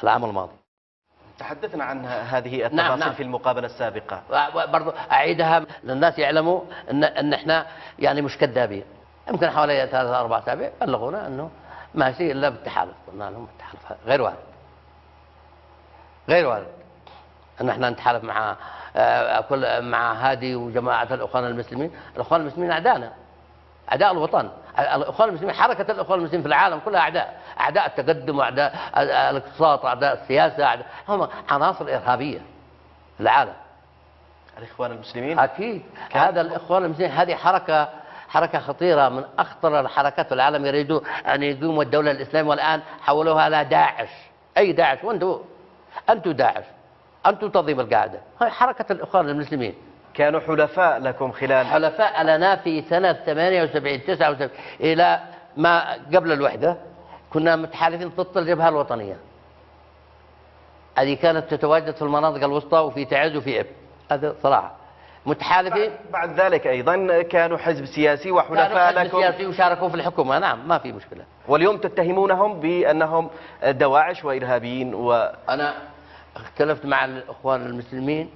العام الماضي تحدثنا عن هذه التفاصيل. نعم. في المقابلة السابقة برضو أعيدها للناس يعلموا أن إحنا يعني مش كذابين. يمكن حوالي 3 4 أسابيع بلغونا أنه ما شيء إلا بالتحالف. قلنا لهم التحالف غير وارد، غير وارد أن إحنا نتحالف مع هادي وجماعة الإخوان المسلمين. الإخوان المسلمين أعداءنا، أعداء الوطن. الإخوان المسلمين، حركة الإخوان المسلمين في العالم كلها أعداء، أعداء التقدم وأعداء الاقتصاد وأعداء السياسة، هم عناصر إرهابية في العالم. الإخوان المسلمين أكيد هذا الإخوان المسلمين هذه حركة خطيرة من أخطر الحركات في العالم. يريدوا أن يقوموا الدولة الإسلامية، والآن حولوها إلى داعش. أي داعش؟ وأنتم أنتم داعش، أنتم تنظيم القاعدة، هاي حركة الإخوان المسلمين. كانوا حلفاء لكم خلال حلفاء لنا في سنة 78 79 إلى ما قبل الوحدة، كنا متحالفين ضد الجبهة الوطنية. هذه كانت تتواجد في المناطق الوسطى وفي تعز وفي إب، هذا صراحة متحالفين. بعد ذلك أيضا كانوا حزب سياسي وحلفاء كانوا حزب لكم، سياسي وشاركوا في الحكومة، نعم ما في مشكلة. واليوم تتهمونهم بأنهم دواعش وإرهابيين أنا اختلفت مع الإخوان المسلمين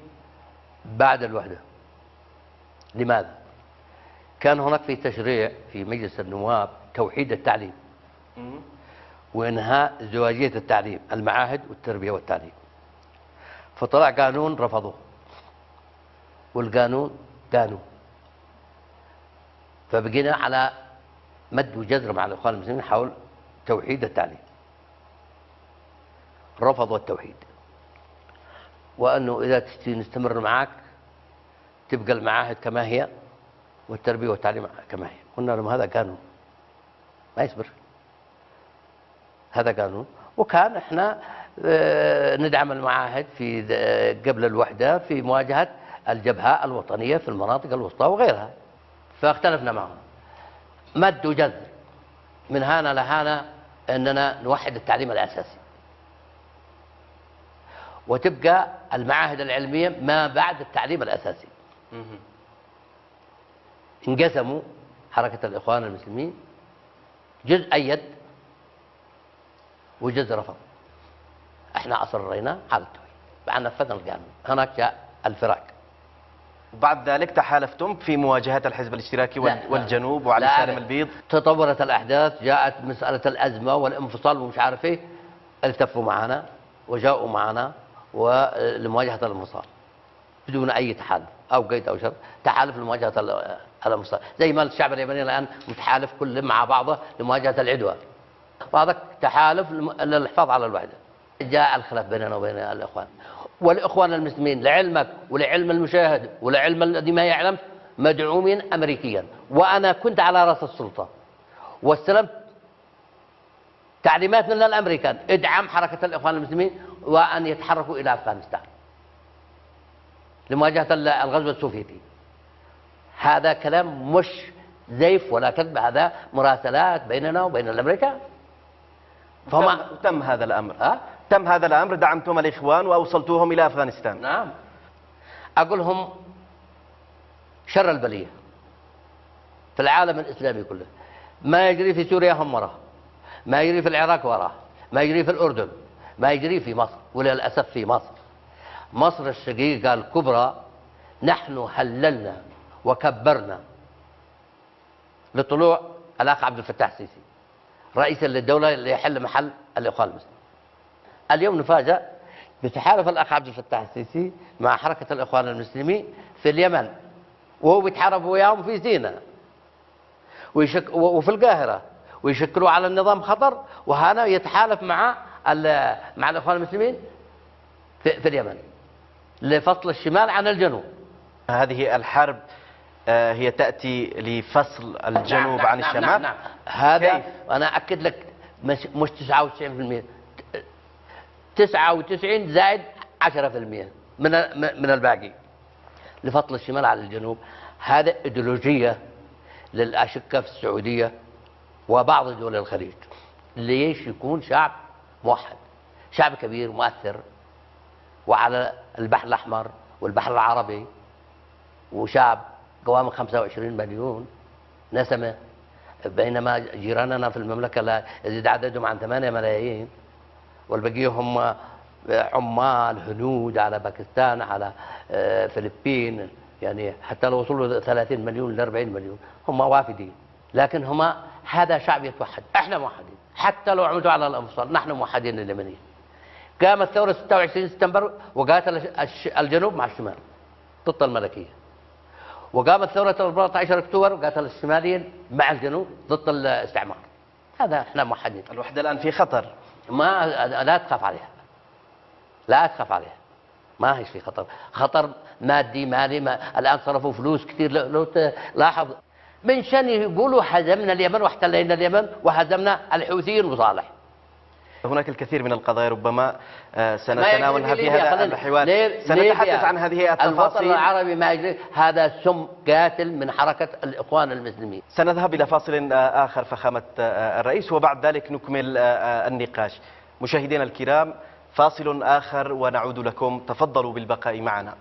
بعد الوحدة. لماذا؟ كان هناك في تشريع في مجلس النواب توحيد التعليم وإنهاء ازدواجية التعليم، المعاهد والتربية والتعليم. فطلع قانون رفضوه، والقانون قانون. فبقينا على مد وجزر مع الإخوان المسلمين حول توحيد التعليم. رفضوا التوحيد، وأنه إذا تشتي نستمر معك تبقى المعاهد كما هي والتربية والتعليم كما هي. قلنا لهم هذا قانون ما يصبر، هذا قانون. وكان احنا ندعم المعاهد في قبل الوحدة في مواجهة الجبهة الوطنية في المناطق الوسطى وغيرها. فاختلفنا معهم، مد وجزر، من هنا لهنا أننا نوحد التعليم الأساسي، وتبقى المعاهد العلمية ما بعد التعليم الأساسي. انقسموا حركة الإخوان المسلمين، جزء أيد وجزء رفض. احنا أصرينا على التوحيد، بعد نفذنا القانون. هناك جاء الفراق. وبعد ذلك تحالفتم في مواجهة الحزب الاشتراكي والجنوب وعلي سالم البيض. تطورت الأحداث، جاءت مسألة الأزمة والانفصال ومش عارف ايه، التفوا معنا وجاءوا معنا ولمواجهة الانفصال بدون أي تحالف أو قيد أو شرط، تحالف لمواجهة الانفصال، زي ما الشعب اليمني الآن متحالف كل مع بعضه لمواجهة العدوى، وهذا تحالف للحفاظ على الوحدة. جاء الخلاف بيننا وبين الإخوان والإخوان المسلمين، لعلمك ولعلم المشاهد ولعلم الذي ما يعلم، مدعومين أمريكيا. وأنا كنت على رأس السلطة واستلمت تعليمات من الأمريكان ادعم حركة الإخوان المسلمين وأن يتحركوا إلى أفغانستان لمواجهة الغزو السوفيتي. هذا كلام مش زيف ولا كذب، هذا مراسلات بيننا وبين الأمريكان. تم هذا الأمر، تم هذا الأمر، دعمتم الإخوان وأوصلتوهم إلى أفغانستان. نعم. أقول لهم شر البلية في العالم الإسلامي كله، ما يجري في سوريا هم وراه، ما يجري في العراق وراه، ما يجري في الأردن، ما يجري في مصر، وللأسف في مصر الشقيقة الكبرى. نحن هللنا وكبرنا لطلوع الأخ عبد الفتاح السيسي رئيسا للدولة اللي يحل محل الإخوان المسلمين. اليوم نفاجأ بتحالف الأخ عبد الفتاح السيسي مع حركة الإخوان المسلمين في اليمن، وهو بيتحارب وياهم في سيناء وفي القاهرة، ويشكلوا على النظام خطر، وهنا يتحالف مع الإخوان المسلمين في اليمن لفصل الشمال عن الجنوب. هذه الحرب هي تأتي لفصل الجنوب عن الشمال. نعم. هذا أنا أكد لك مش 99%، 99 زائد 10% من الباقي لفصل الشمال عن الجنوب. هذا إيديولوجية للأشقة في السعودية وبعض دول الخليج. ليش يكون شعب موحد، شعب كبير مؤثر، وعلى البحر الأحمر والبحر العربي، وشعب قوامه 25 مليون نسمة، بينما جيراننا في المملكة لا يزيد عددهم عن 8 ملايين، والبقية هم عمال، هنود، على باكستان، على فلبين، يعني حتى لو وصلوا 30 مليون ل 40 مليون هم وافدين. لكن هم هذا شعب يتوحد، احنا موحدين حتى لو عمدوا على الانفصال، نحن موحدين اليمنيين. قامت ثورة 26 سبتمبر وقاتل الجنوب مع الشمال ضد الملكية، وقامت ثورة 14 أكتوبر وقاتل الشماليين مع الجنوب ضد الاستعمار. هذا احنا موحدين. الوحدة الآن في خطر، لا تخاف عليها، لا تخاف عليها، ما هيش في خطر. خطر مادي مالي، الآن صرفوا فلوس كثير. لو تلاحظ من شان يقولوا هزمنا اليمن واحتلينا اليمن وهزمنا الحوثيين وصالح، هناك الكثير من القضايا ربما سنتناولها في هذا الحوار. سنتحدث ليبيا عن هذه الوطن التفاصيل. العربي ما يجري هذا سم قاتل من حركة الإخوان المسلمين. سنذهب إلى فاصل آخر فخامة الرئيس، وبعد ذلك نكمل النقاش. مشاهدينا الكرام، فاصل آخر ونعود لكم، تفضلوا بالبقاء معنا.